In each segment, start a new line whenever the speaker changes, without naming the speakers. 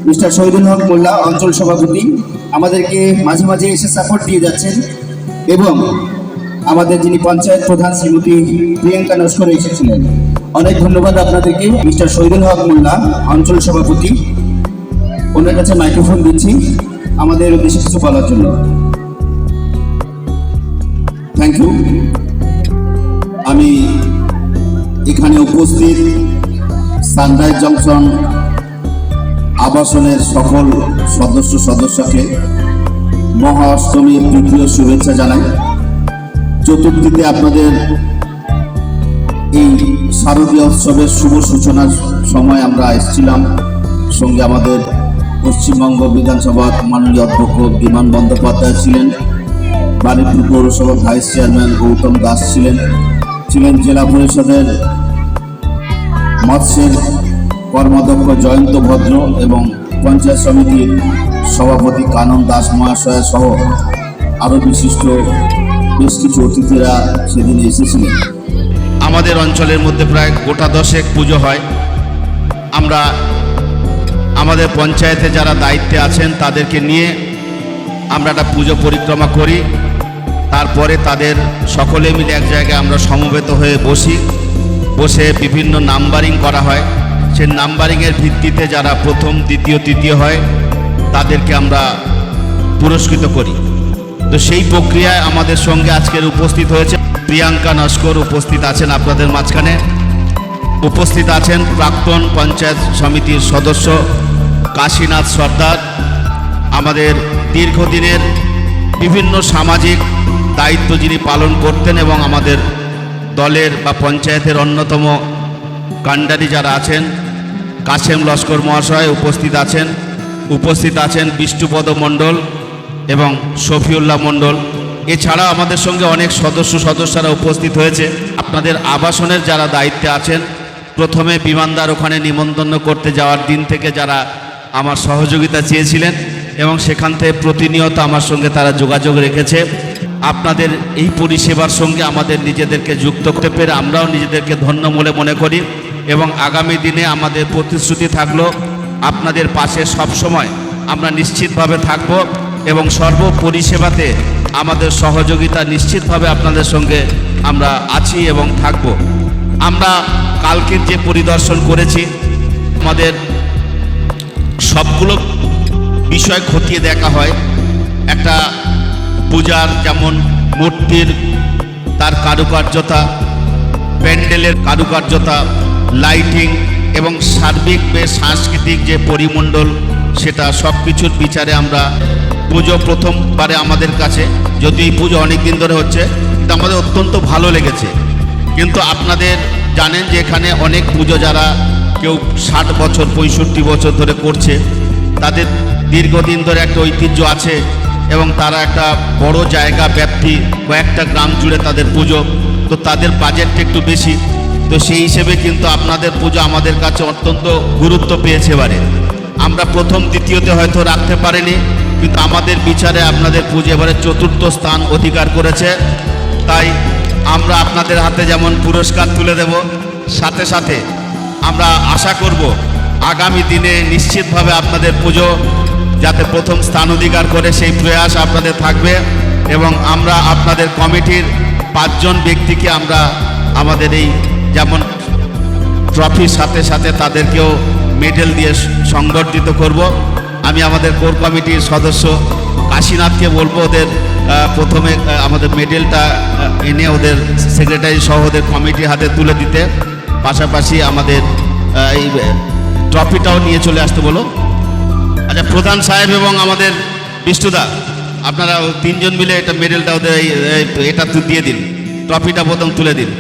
Mister Shahidul হক মোল্লা অঞ্চল সভাপতি আমাদেরকে মাঝে মাঝে এসে সাপোর্ট দিয়ে যাচ্ছেন, এবং আমাদের যিনি পঞ্চায়েত প্রধান শ্রীমতী প্রিয়াঙ্কা নস্কর এসেছিলেন। অনেক ধন্যবাদ আপনাদেরকে। মিস্টার শহীদুল হক মোল্লা অঞ্চল সভাপতি, ওনার কাছে মাইক্রোফোন দিচ্ছি আমাদের উদ্দেশ্যে কিছু বলার জন্য। Thank you. আমি এখানে উপস্থিত সানরাইজ জংশন আবাসনের সকল সদস্যকে মহা অষ্টমীর তৃতীয় শুভেচ্ছা জানাই। চতুর্থীতে আপনাদের এই শারদীয় উৎসবের শুভ সূচনার সময় আমরা এসেছিলাম, সঙ্গে আমাদের পশ্চিমবঙ্গ বিধানসভার মাননীয় অধ্যক্ষ বিমান বন্দ্যোপাধ্যায় ছিলেন, বারুইপুর পৌরসভার ভাইস চেয়ারম্যান গৌতম দাস ছিলেন জেলা পরিষদের মৎস্যের কর্মাধ্যক্ষ জয়ন্ত ভদ্র এবং পঞ্চায়েত সমিতির সভাপতি কানন দাস মহাশয় সহ আরও বিশিষ্ট বেশ কিছু অতিথিরা সেদিন এসেছিলেন।
আমাদের অঞ্চলের মধ্যে প্রায় গোটা 10 পুজো হয়। আমরা আমাদের পঞ্চায়েতে যারা দায়িত্বে আছেন তাদেরকে নিয়ে আমরা একটা পুজো পরিক্রমা করি। তারপরে তাদের সকলে মিলে এক জায়গায় আমরা সমবেত হয়ে বসে বিভিন্ন নাম্বারিং করা হয়। সেই নাম্বারিংয়ের ভিত্তিতে যারা প্রথম, দ্বিতীয়, তৃতীয় হয় তাদেরকে আমরা পুরস্কৃত করি। তো সেই প্রক্রিয়ায় আমাদের সঙ্গে আজকের উপস্থিত হয়েছে প্রিয়াঙ্কা নস্কর, উপস্থিত আছেন আপনাদের মাঝখানে। উপস্থিত আছেন প্রাক্তন পঞ্চায়েত সমিতির সদস্য কাশীনাথ সর্দার, আমাদের দীর্ঘদিনের বিভিন্ন সামাজিক দায়িত্ব যিনি পালন করতেন এবং আমাদের দলের বা পঞ্চায়েতের অন্যতম কাণ্ডারি যারা আছেন কাশেম লস্কর মহাশয় উপস্থিত আছেন বিষ্ণুপদ মণ্ডল এবং শফিউল্লাহ মণ্ডল। এছাড়া আমাদের সঙ্গে অনেক সদস্যরা উপস্থিত হয়েছে। আপনাদের আবাসনের যারা দায়িত্বে আছেন, প্রথমে বিমানদার ওখানে নিমন্ত্রণ করতে যাওয়ার দিন থেকে যারা আমার সহযোগিতা চেয়েছিলেন এবং সেখান থেকে প্রতিনিয়ত আমার সঙ্গে তারা যোগাযোগ রেখেছে। আপনাদের এই পরিষেবার সঙ্গে আমাদের নিজেদেরকে যুক্ত করতে পেরে আমরাও নিজেদেরকে ধন্য বলে মনে করি, এবং আগামী দিনে আমাদের প্রতিশ্রুতি থাকলো আপনাদের পাশে সবসময় আমরা নিশ্চিতভাবে থাকব এবং সর্ব পরিষেবাতে আমাদের সহযোগিতা নিশ্চিতভাবে আপনাদের সঙ্গে আমরা আছি এবং থাকব। আমরা কালকের যে পরিদর্শন করেছি, আমাদের সবগুলো বিষয় খতিয়ে দেখা হয়। একটা পূজার যেমন মূর্তির তার কারুকার্যতা, প্যান্ডেলের কারুকার্যতা, লাইটিং এবং সার্বিক সাংস্কৃতিক যে পরিমণ্ডল, সেটা সব কিছুর বিচারে আমরা পুজো প্রথমবারে আমাদের কাছে, যদি এই পুজো অনেক দিন ধরে হচ্ছে, কিন্তু আমাদের অত্যন্ত ভালো লেগেছে। কিন্তু আপনাদের জানেন যে এখানে অনেক পুজো যারা কেউ 60 বছর 65 বছর ধরে করছে, তাদের দীর্ঘদিন ধরে একটা ঐতিহ্য আছে এবং তারা একটা বড় জায়গা ব্যাপ্তি কয়েকটা গ্রাম জুড়ে তাদের পুজো, তো তাদের বাজেটটা একটু বেশি। তো সেই হিসেবে কিন্তু আপনাদের পুজো আমাদের কাছে অত্যন্ত গুরুত্ব পেয়েছে। এবারে আমরা প্রথম, দ্বিতীয়তে হয়তো রাখতে পারিনি, কিন্তু আমাদের বিচারে আপনাদের পুজো এবারে 4র্থ স্থান অধিকার করেছে। তাই আমরা আপনাদের হাতে যেমন পুরস্কার তুলে দেব, সাথে সাথে আমরা আশা করব আগামী দিনে নিশ্চিতভাবে আপনাদের পুজো যাতে প্রথম স্থান অধিকার করে সেই প্রয়াস আপনাদের থাকবে, এবং আমরা আপনাদের কমিটির 5 জন ব্যক্তিকে আমরা আমাদের এই যেমন ট্রফির সাথে সাথে তাদেরকেও মেডেল দিয়ে সংবর্ধিত করব। আমি আমাদের কোর কমিটির সদস্য কাশীনাথকে বলবো ওদের প্রথমে আমাদের মেডেলটা এনে ওদের সেক্রেটারি সহ ওদের কমিটির হাতে তুলে দিতে, পাশাপাশি আমাদের এই ট্রফিটাও নিয়ে চলে আসতে বলো। আচ্ছা, প্রধান সাহেব এবং আমাদের বিষ্ণুদা, আপনারা 3 জন মিলে এটা মেডেলটা ওদের এটা দিয়ে দিন, ট্রফিটা প্রথম তুলে দিন।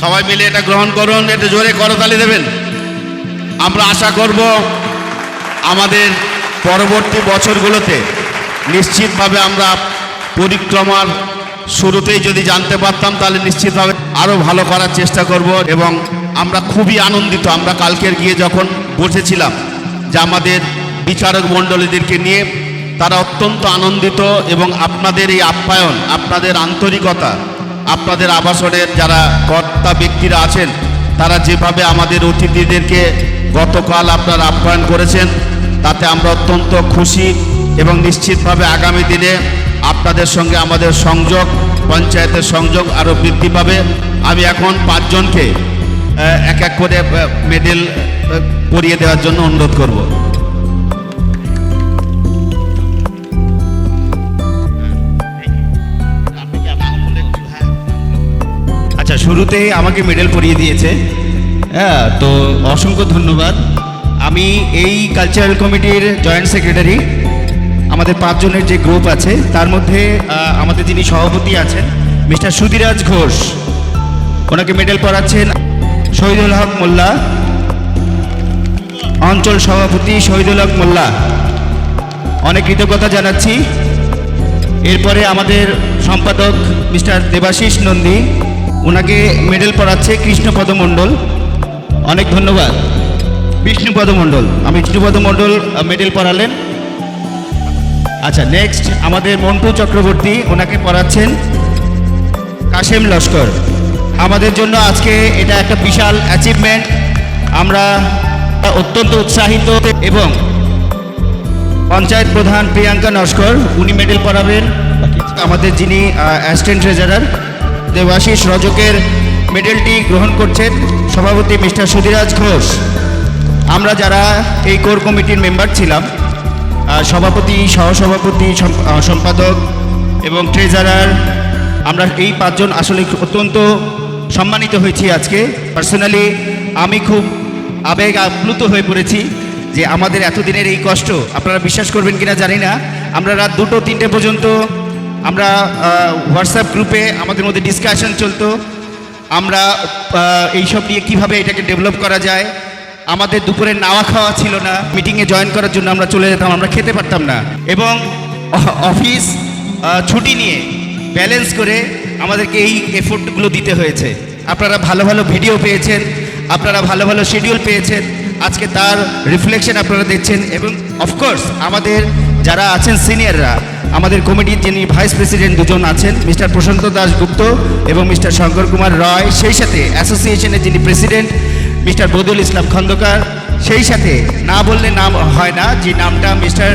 সবাই মিলে এটা গ্রহণ করুন, এটা জোরে করতালি দেবেন। আমরা আশা করব আমাদের পরবর্তী বছরগুলোতে নিশ্চিতভাবে আমরা পরিক্রমার শুরুতেই যদি জানতে পারতাম তাহলে নিশ্চিতভাবে আরও ভালো করার চেষ্টা করব। এবং আমরা খুবই আনন্দিত, আমরা কালকের গিয়ে যখন বসেছিলাম যে আমাদের বিচারক মণ্ডলীদেরকে নিয়ে, তারা অত্যন্ত আনন্দিত এবং আপনাদের এই আপ্যায়ন, আপনাদের আন্তরিকতা, আপনাদের আবাসনের যারা কর্তা ব্যক্তিরা আছেন তারা যেভাবে আমাদের অতিথিদেরকে গতকাল আপনারা আপ্যায়ন করেছেন, তাতে আমরা অত্যন্ত খুশি এবং নিশ্চিতভাবে আগামী দিনে আপনাদের সঙ্গে আমাদের সংযোগ, পঞ্চায়েতের সংযোগ আরও বৃদ্ধি পাবে। আমি এখন 5 জনকে এক এক করে মেডেল পরিয়ে দেওয়ার জন্য অনুরোধ করব।
আচ্ছা, শুরুতেই আমাকে মেডেল পরিয়ে দিয়েছে, হ্যাঁ, তো অসংখ্য ধন্যবাদ। আমি এই কালচারাল কমিটির জয়েন্ট সেক্রেটারি। আমাদের 5 জনের যে গ্রুপ আছে তার মধ্যে আমাদের যিনি সভাপতি আছেন মিস্টার সুধীরাজ ঘোষ, ওনাকে মেডেল পড়াচ্ছেন শহীদুল হক মোল্লা। অঞ্চল সভাপতি শহীদুল হক মোল্লা, অনেক কৃতজ্ঞতা জানাচ্ছি। এরপরে আমাদের সম্পাদক মিস্টার দেবাশিস নন্দী, ওনাকে মেডেল পড়াচ্ছে কৃষ্ণপদ মণ্ডল, অনেক ধন্যবাদ। বিষ্ণুপদ মণ্ডল, বিষ্ণুপদ মণ্ডল মেডেল পড়ালেন। আচ্ছা, নেক্সট আমাদের মন্টু চক্রবর্তী, ওনাকে পড়াচ্ছেন কাশেম লস্কর। আমাদের জন্য আজকে এটা একটা বিশাল অ্যাচিভমেন্ট, আমরা অত্যন্ত উৎসাহিত। এবং পঞ্চায়েত প্রধান প্রিয়াঙ্কা নস্কর, উনি মেডেল পড়াবেন। আমাদের যিনি অ্যাসিস্ট্যান্ট ট্রেজারার দেবাশিস রজকের মেডেলটি গ্রহণ করছেন সভাপতি মিস্টার সুধীরাজ ঘোষ। আমরা যারা এই কোর কমিটির মেম্বার ছিলাম, সভাপতি, সহসভাপতি, সম্পাদক এবং ট্রেজারার, আমরা এই 5 জন আসলে অত্যন্ত সম্মানিত হয়েছি আজকে। পার্সোনালি আমি খুব আবেগ আপ্লুত হয়ে পড়েছি যে আমাদের এতদিনের এই কষ্ট, আপনারা বিশ্বাস করবেন কিনা জানি না, আমরা রাত 2-3টে পর্যন্ত আমরা হোয়াটসঅ্যাপ গ্রুপে আমাদের মধ্যে ডিসকাশন চলতো, আমরা এইসব নিয়ে কীভাবে এটাকে ডেভেলপ করা যায়। আমাদের দুপুরে নাওয়া খাওয়া ছিল না, মিটিংয়ে জয়েন করার জন্য আমরা চলে যেতাম, আমরা খেতে পারতাম না। এবং অফিস ছুটি নিয়ে ব্যালেন্স করে আমাদেরকে এই এফোর্টগুলো দিতে হয়েছে। আপনারা ভালো ভালো ভিডিও পেয়েছেন, আপনারা ভালো ভালো শিডিউল পেয়েছেন, আজকে তার রিফ্লেকশন আপনারা দেখছেন। এবং অফকোর্স আমাদের যারা আছেন সিনিয়ররা, আমাদের কমিটির যিনি ভাইস প্রেসিডেন্ট 2 জন আছেন, মিস্টার প্রশান্ত দাশগুপ্ত এবং মিস্টার শঙ্কর কুমার রয়, সেই সাথে অ্যাসোসিয়েশনের যিনি প্রেসিডেন্ট মিস্টার বদুল ইসলাম খন্দকার, সেই সাথে না বললে নাম হয় না যে নামটা মিস্টার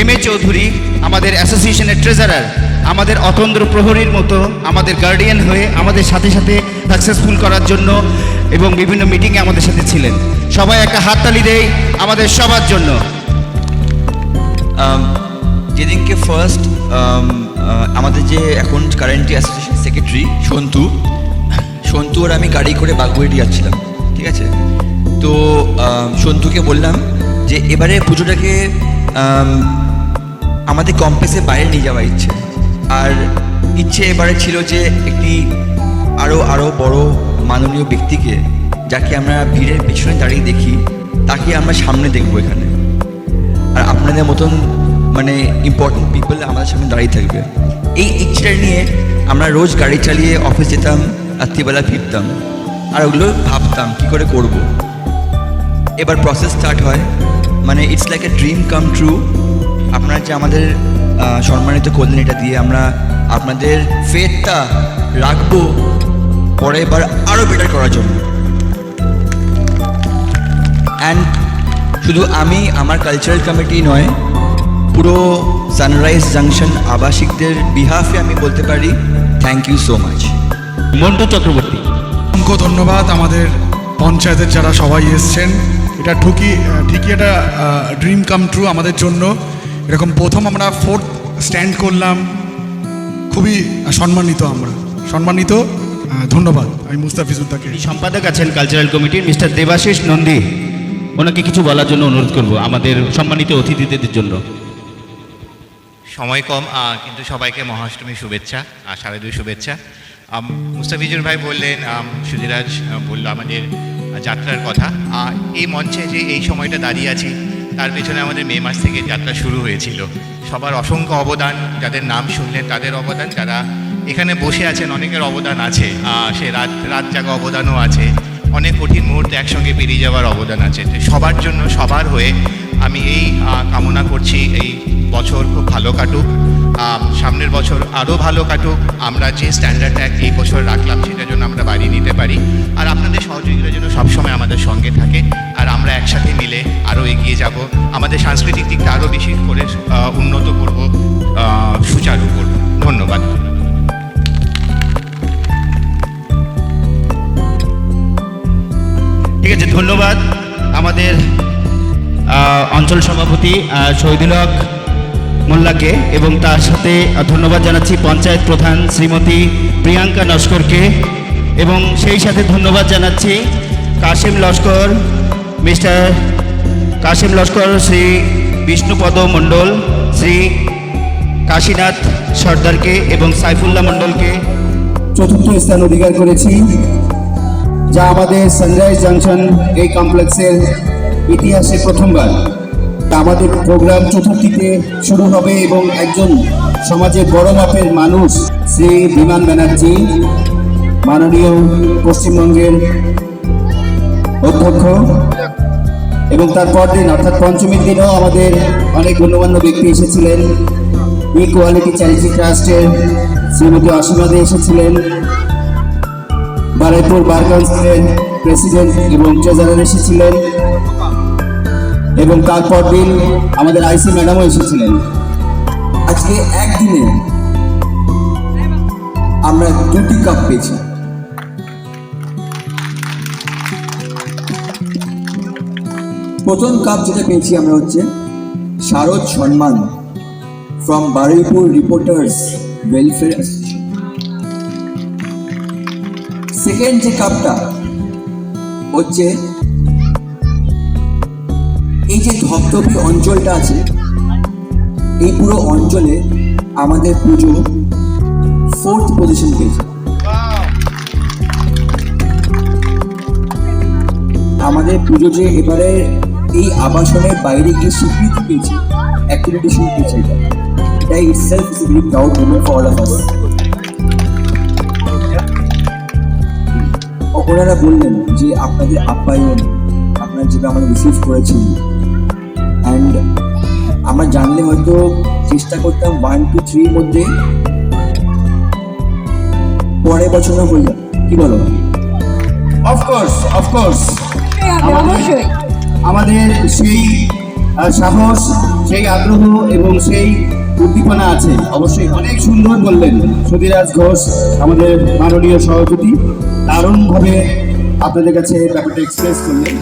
এম.এ. চৌধুরী, আমাদের অ্যাসোসিয়েশনের ট্রেজারার, আমাদের অতন্দ্র প্রহরীর মতো আমাদের গার্ডিয়ান হয়ে আমাদের সাথে সাথে সাকসেসফুল করার জন্য এবং বিভিন্ন মিটিংয়ে আমাদের সাথে ছিলেন। সবাই একটা হাততালি দেই আমাদের সবার জন্য।
যেদিনকে ফার্স্ট আমাদের যে এখন কারেন্টলি অ্যাসোসিয়েশন সেক্রেটারি সন্তু আর আমি গাড়ি করে বাগবইটি যাচ্ছিলাম, ঠিক আছে। তো সন্তুকে বললাম যে এবারে পুজোটাকে আমাদের কমপ্লেক্সের বাইরে নিয়ে যাওয়ার ইচ্ছে, আর ইচ্ছে এবারে ছিল যে একটি আরও বড় মাননীয় ব্যক্তিকে, যাকে আমরা ভিড়ের পেছনে দাঁড়িয়ে দেখি, তাকে আমরা সামনে দেখবো এখানে, আর আপনাদের মতন মানে ইম্পর্টেন্ট পিপল আমাদের সামনে দাঁড়িয়ে থাকবে। এই ইচ্ছেটা নিয়ে আমরা রোজ গাড়ি চালিয়ে অফিস যেতাম, রাত্রিবেলা ফিরতাম, আর ওগুলো ভাবতাম কী করে করব। এবার প্রসেস স্টার্ট হয়, মানে it's like a dream come true. আপনারা যে আমাদের সম্মানিত করলেন, এটা দিয়ে আমরা আপনাদের ফেথটা রাখবো পরের বার আরও বেটার করার জন্য। অ্যান্ড শুধু আমি, আমার কালচারাল কমিটি নয়, পুরো সানরাইজ জাংশন আবাসিকদের বিহাফে আমি বলতে পারি thank you so much.
Montu Chakraborty,
অসংখ্য ধন্যবাদ আমাদের পঞ্চায়েতের যারা সবাই এসছেন। এটা ঠিকই একটা ড্রিম কাম ট্রু আমাদের জন্য। এরকম প্রথম আমরা 4th স্ট্যান্ড করলাম, খুবই সম্মানিত। ধন্যবাদ। আমি মুস্তাফিজুদ্দাকে।
সম্পাদক আছেন কালচারাল কমিটির মিস্টার দেবাশিস নন্দী, ওনাকে কিছু বলার জন্য অনুরোধ করব আমাদের সম্মানিত অতিথিদের জন্য।
সময় কম, কিন্তু সবাইকে মহাষ্টমী শুভেচ্ছা আর শারদীয় শুভেচ্ছা। মুস্তাফিজুর ভাই বললেন, সুধীরাজ বলল আমাদের যাত্রার কথা। এই মঞ্চে যে এই সময়টা দাঁড়িয়ে আছি, তার পেছনে আমাদের মে মাস থেকে যাত্রা শুরু হয়েছিল। সবার অসংখ্য অবদান, যাদের নাম শুনলেন তাদের অবদান, যারা এখানে বসে আছেন অনেকের অবদান আছে, সে রাত জাগা অবদানও আছে, অনেক কঠিন মুহূর্তে একসঙ্গে পেরিয়ে যাওয়ার অবদান আছে। সবার জন্য, সবার হয়ে আমি এই কামনা করছি এই বছর খুব ভালো কাটুক। সামনের বছর আরও ভালো কাটুক, আমরা যে স্ট্যান্ডার্ডটা এই বছর রাখলাম সেটার জন্য আমরা বাড়িয়ে নিতে পারি, আর আপনাদের সহযোগিতার জন্য সবসময় আমাদের সঙ্গে থাকে, আর আমরা একসাথে মিলে আরও এগিয়ে যাব, আমাদের সাংস্কৃতিক দিকটা আরও বেশি করে উন্নত করব, সুচারু করব। ধন্যবাদ।
ঠিক আছে, ধন্যবাদ আমাদের অঞ্চল সভাপতি শহীদুল হক মোল্লাকে, এবং তার সাথে ধন্যবাদ জানাচ্ছি পঞ্চায়েত প্রধান শ্রীমতী প্রিয়াঙ্কা নস্করকে, এবং সেই সাথে ধন্যবাদ জানাচ্ছি কাশিম লস্কর, মিস্টার কাশিম লস্কর, শ্রী বিষ্ণুপদ মণ্ডল, শ্রী কাশীনাথ সর্দারকে এবং সাইফুল্লাহ মণ্ডলকে।
চতুর্থ স্থান অধিকার করেছি, যা আমাদের সানরাইজ জাংশন এই কমপ্লেক্সের ইতিহাসে প্রথমবার। আমাদের প্রোগ্রাম চতুর্থীতে শুরু হবে এবং একজন সমাজের বড় মাপের মানুষ শ্রী বিমান ব্যানার্জি, মাননীয় পশ্চিমবঙ্গের অধ্যক্ষ, এবং তারপর দিন অর্থাৎ পঞ্চমীর দিনও আমাদের অনেক গণ্যমান্য ব্যক্তি এসেছিলেন। ইকুয়ালিটি চ্যারিটি ট্রাস্টের শ্রীমতী অসীমা দে এসেছিলেন, বারাইপুর বার কাউন্সিলের প্রেসিডেন্ট এবং ট্রেজারার এসেছিলেন, এবং তারপর দিন আমাদের আইসি ম্যাডামও এসেছিলেন। আজকে একদিনে আমরা 2টি কাপ পেয়েছি। প্রথম কাপ যেটা পেয়েছি আমরা হচ্ছে শারদ সম্মান from Baruipur reporters welfare association. Second যে কাপটা হচ্ছে এই যে ধপধপি অঞ্চলটা আছে, এই পুরো অঞ্চলে আমাদের পুজো 4th পজিশন পেয়েছে। আমাদের পুজো যে এবারে এই আবাসনের বাইরে গিয়ে স্বীকৃতি পেয়েছে, অ্যাক্টিভিটেশন পেয়েছে, এটাই itself is a very proud moment for all of us. ওনারা বললেন যে আপনাদের আপ্যায়ন, আপনারা যেটা আমাদের রিসিভ করেছেন, অ্যান্ড আমরা জানলে হয়তো চেষ্টা করতাম 1 to 3 মধ্যে, পরের বছরও হয়ে যাবে। কি বলো? অফকোর্স আমাদের সেই সাহস, সেই আগ্রহ এবং সেই উদ্দীপনা আছে। অবশ্যই অনেক সুন্দর বললেন সুধীরাজ ঘোষ, আমাদের মাননীয় সভাপতি, দারুণভাবে আপনাদের কাছে ব্যাপারটা এক্সপ্রেস করলেন।